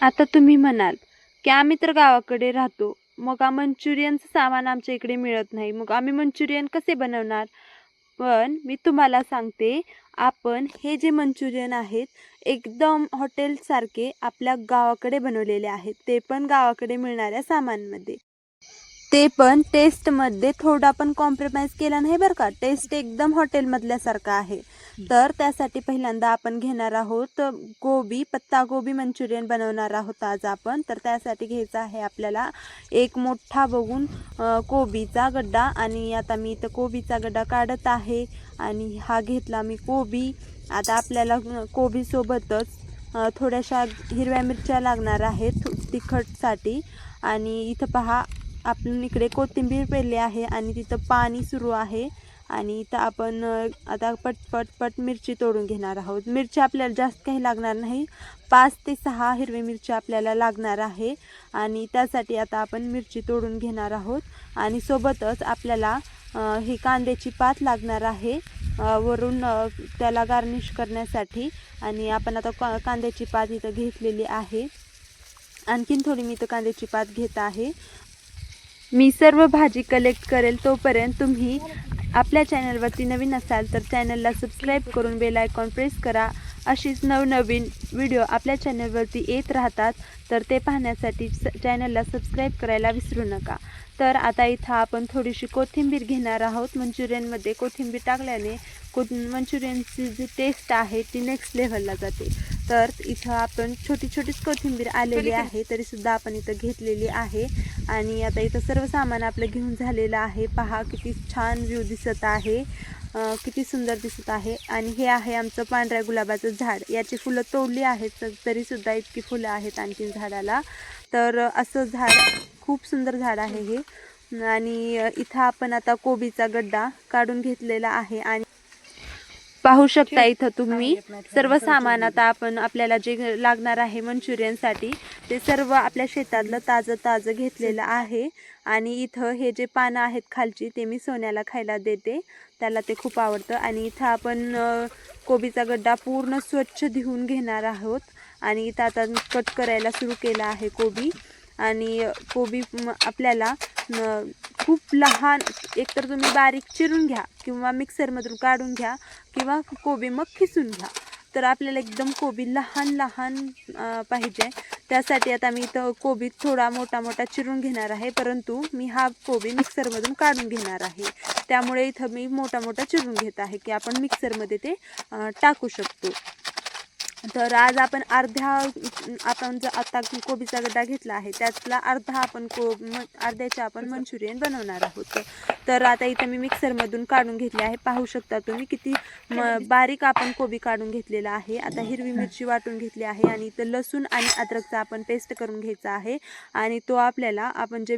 आता तुम्ही म्हणाल की आम्ही तर गावाकडे राहतो, मग मंचुरियनचं सामान आमच्या इकडे मिळत नाही, मग आम्ही मंचुरियन कसे बनवणार? पण मी तुम्हाला सांगते, आपण हे जे मंचुरियन आहेत एकदम हॉटेलसारखे आपल्या गावाकडे बनवलेले आहेत, ते पण गावाकडे मिळणाऱ्या सामानमध्ये. ते पण टेस्टमध्ये थोडा पण कॉम्प्रोमाइज केला नाही बरं का. टेस्ट एकदम हॉटेलमधल्यासारखा आहे. तर त्यासाठी पहिल्यांदा आपण घेणार आहोत गोबी, पत्ता गोबी मंचुरियन बनवणार आहोत आज आपण. तर त्यासाठी घ्यायचा आहे आपल्याला एक मोठा बघून कोबीचा गड्डा. आणि आता मी इथं कोबीचा गड्डा काढत आहे आणि हा घेतला मी कोबी. आता आपल्याला कोबीसोबतच थोड्याशा हिरव्या मिरच्या लागणार आहेत तिखटसाठी. आणि इथं पहा, आपण इकडे कोथिंबीर पेरली आहे आणि तिथं पाणी सुरू आहे. आणि इथं आपण आता पट मिरची तोडून घेणार आहोत. मिरची आपल्याला जास्त काही लागणार नाही, 5 ते 6 हिरवी मिरची आपल्याला लागणार आहे. आणि त्यासाठी आता आपण मिरची तोडून घेणार आहोत. आणि सोबतच आपल्याला ही कांद्याची पात लागणार आहे वरून त्याला गार्निश करण्यासाठी. आणि आपण आता कांद्याची पात इथं घेतलेली आहे. आणखीन थोडी मी इथं कांद्याची पात घेत आहे. मी सर्व भाजी कलेक्ट करेल तोपर्यंत तुम्ही आपल्या चॅनलवरती नवीन असाल तर चॅनलला सबस्क्राईब करून बेल आयकॉन प्रेस करा. अशीच नवनवीन व्हिडिओ आपल्या चॅनलवरती येत राहतात, तर ते पाहण्यासाठी चॅनलला सबस्क्राईब करायला विसरू नका. तर आता इथं आपण थोडीशी कोथिंबीर घेणार आहोत. मंचुरियनमध्ये कोथिंबीर टाकल्याने मंचुरियनची जी टेस्ट आहे ती नेक्स्ट लेव्हलला जाते. तर इथं आपण छोटी छोटीच कोथिंबीर आलेली आहे, तरीसुद्धा आपण इथं घेतलेली आहे. आणि आता इथं सर्व सामान आपलं घेऊन झालेलं आहे. पहा किती छान व्ह्यू दिसत आहे, किती सुंदर दिसत आहे. आणि हे आहे आमचं पांढऱ्या गुलाबाचं झाड. याची फुलं तोडली आहेत तरीसुद्धा इतकी फुलं आहेत आणखीन झाडाला. तर असं झाड, खूप सुंदर झाड आहे हे. आणि इथं आपण आता कोबीचा गड्डा काढून घेतलेला आहे. आणि पाहू शकता इथं तुम्ही सर्व सामान आता आपण आपल्याला जे लागणार आहे मंचुरियनसाठी ते सर्व आपल्या शेतातलं ताजं ताजं घेतलेलं आहे. आणि इथं हे जे पानं आहेत खालची ते मी सोन्याला खायला देते, त्याला ते खूप आवडतं. आणि इथं आपण कोबीचा गड्डा पूर्ण स्वच्छ धुवून घेणार आहोत. आणि इथं आता कट करायला सुरू केला आहे कोबी. आणि कोबी आपल्याला खूप लहान, एकतर तुम्ही बारीक चिरून घ्या किंवा मिक्सरमधून काढून घ्या किंवा कोबी मग खिसून घ्या. तर आपल्याला एकदम कोबी लहान लहान पाहिजे. त्यासाठी आता मी इथं कोबी थोडा मोठा मोठा चिरून घेणार आहे, परंतु मी हा कोबी मिक्सरमधून काढून घेणार आहे. त्यामुळे इथं मी मोठा मोठा चिरून घेत आहे की आपण मिक्सरमध्ये ते टाकू शकतो. तर आज आपण आपण आता कोबीचा गड्डा घेतला आहे त्यातला अर्धा आपण अर्ध्याचे आपण मंचुरियन बनवणार आहोत. तर आता इथं मी मिक्सरमधून काढून घेतले आहे. पाहू शकता तुम्ही किती बारीक आपण कोबी काढून घेतलेला आहे. आता हिरवी मिरची वाटून घेतली आहे आणि इथं लसूण आणि अद्रकचा आपण पेस्ट करून घ्यायचा आहे. आणि तो आपल्याला आपण जे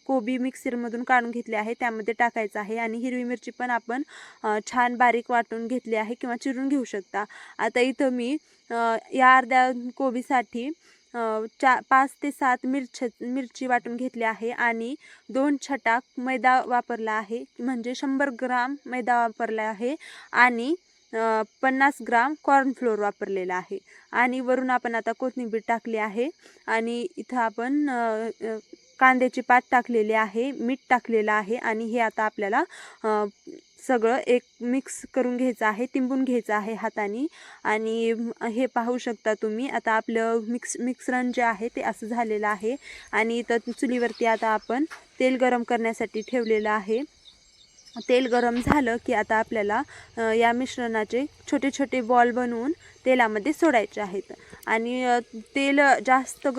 कोबी मिक्सरमधून काढून घेतले आहे त्यामध्ये टाकायचा आहे. आणि हिरवी मिरची पण आपण छान बारीक वाटून घेतली आहे किंवा चिरून घेऊ शकता. आता इथं मी या अर्ध्या कोबीसाठी 5 ते 7 मिरची वाटून घेतली आहे. आणि 2 छटाक मैदा वापरला आहे, म्हणजे 100 ग्राम मैदा वापरला आहे. आणि 50 ग्राम कॉर्नफ्लोअर वापरलेला आहे. आणि वरून आपण आता कोथिंबीर टाकली आहे. आणि इथं आपण कांद्याची पात टाकलेली आहे, मीठ टाकलेलं आहे. आणि हे आता आपल्याला सगळं एक मिक्स करून घ्यायचं आहे, तिंबून घ्यायचं आहे हाताने. आणि हे पाहू शकता तुम्ही आता आपलं मिश्रण जे आहे ते असं झालेलं आहे. आणि इथं चुलीवरती आता आपण तेल गरम करण्यासाठी ठेवलेलं आहे. तेल गरम झालं की आता आपल्याला या मिश्रणाचे छोटे छोटे बॉल बनवून तेलामध्ये सोडायचे आहेत. आणि तेल जास्तही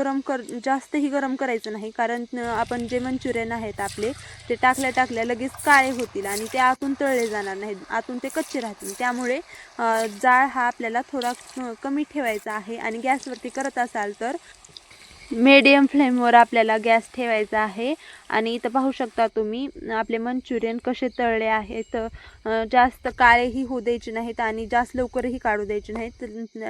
गरम करायचं नाही, कारण आपण जे मंचुरियन आहेत आपले ते टाकल्या लगेच काळे होतील आणि ते आतून तळले जाणार नाहीत, आतून ते कच्चे राहतील. त्यामुळे जाळ हा आपल्याला थोडा कमी ठेवायचा आहे. आणि गॅसवरती करत असाल तर मीडियम फ्लेमवर आपल्याला गॅस ठेवायचा आहे. आणि इथं पाहू शकता तुम्ही आपले मंचुरियन कसे तळले आहेत. जास्त काळेही होऊ द्यायचे नाहीत आणि जास्त लवकरही काढू द्यायचे नाहीत,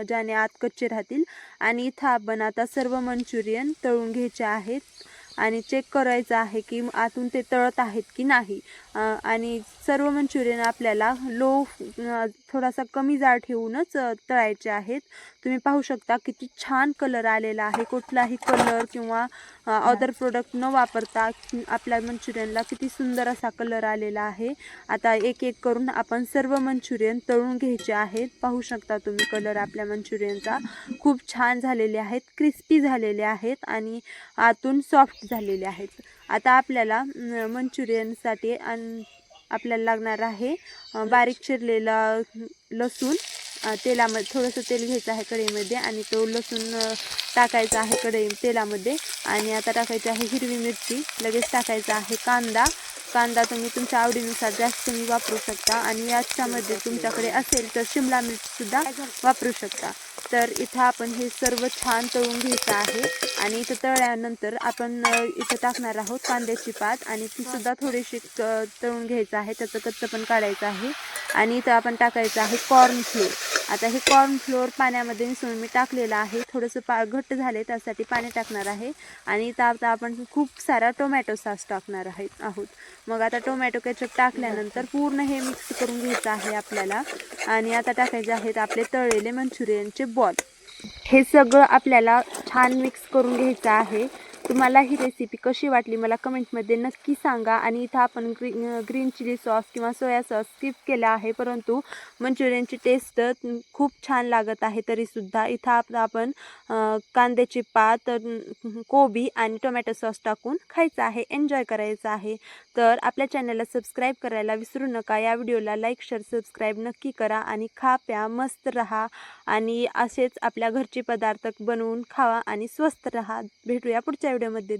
ज्याने आत कच्चे राहतील. आणि इथं आपण आता सर्व मंचुरियन तळून घ्यायचे आहेत आणि चेक करायचं आहे की आतून ते तळत आहेत की नाही. आणि सर्व मंचुरियन आपल्याला लो थोडासा कमी जाळ ठेवूनच तळायचे आहेत. तुम्ही पाहू शकता किती छान कलर आलेला आहे. कुठलाही कलर किंवा अदर प्रोडक्ट न वापरता आपल्या मंचुरियनला किती सुंदर असा कलर आलेला आहे. आता एक एक करून आपण सर्व मंचुरियन तळून घ्यायचे आहेत. पाहू शकता तुम्ही कलर आपल्या मंचुरियनचा खूप छान झालेले आहेत, क्रिस्पी झालेले आहेत आणि आतून सॉफ्ट झालेले आहेत. आता आपल्याला मंचुरियनसाठी आपल्याला लागणार आहे बारीक चिरलेला लसूण. तेलामध्ये थोडंसं तेल घ्यायचं आहे कढईमध्ये आणि तो लसूण टाकायचा आहे तेलामध्ये. आणि आता टाकायची आहे हिरवी मिरची. लगेच टाकायचा आहे कांदा तुम्ही तुमच्या आवडीनुसार जास्त कमी वापरू शकता आणि याच्यामध्ये तुमच्याकडे असेल तर शिमला मिरचीसुद्धा वापरू शकता. तर इथं आपण हे सर्व छान तळून घ्यायचं आहे आणि इथं तळल्यानंतर आपण इथं टाकणार आहोत कांद्याची पात आणि तीसुद्धा थोडीशी तळून घ्यायचं आहे, त्याचं कच्चं पण काढायचं आहे. आणि इथं आपण टाकायचं आहे कॉर्नफ्लोअर. आता हे कॉर्नफ्लोअर पाण्यामध्ये मिसळून मी टाकलेलं आहे. थोडंसं घट्ट झाले त्यासाठी पाणी टाकणार आहे. आणि इथं आता आपण खूप सारा टोमॅटो सॉस टाकणार आहोत. मग आता टोमॅटो केचप टाकल्यानंतर पूर्ण हे मिक्स करून घ्यायचं आहे आपल्याला. आणि आता टाकायचे आहेत आपले तळलेले मंचुरियनचे बॉल. हे सगळं आपल्याला छान मिक्स करून घ्यायचं आहे. तुम्हाला ही रेसिपी कशी वाटली मला कमेंटमध्ये नक्की सांगा. आणि इथं आपण ग्रीन चिली सॉस किंवा सोया सॉस स्किप केला आहे, परंतु मंचुरियनची टेस्ट खूप छान लागत आहे. तरीसुद्धा इथं आपण कांद्याची पात, कोबी आणि टोमॅटो सॉस टाकून खायचं आहे, एन्जॉय करायचं आहे. तर आपल्या चॅनलला सबस्क्राईब करायला विसरू नका. या व्हिडिओला लाईक शेअर सबस्क्राईब नक्की करा आणि खा प्या मस्त रहा आणि असेच आपल्या घरचे पदार्थ बनवून खावा आणि स्वस्थ रहा. भेटूया पुढच्या व्हिडिओमध्ये.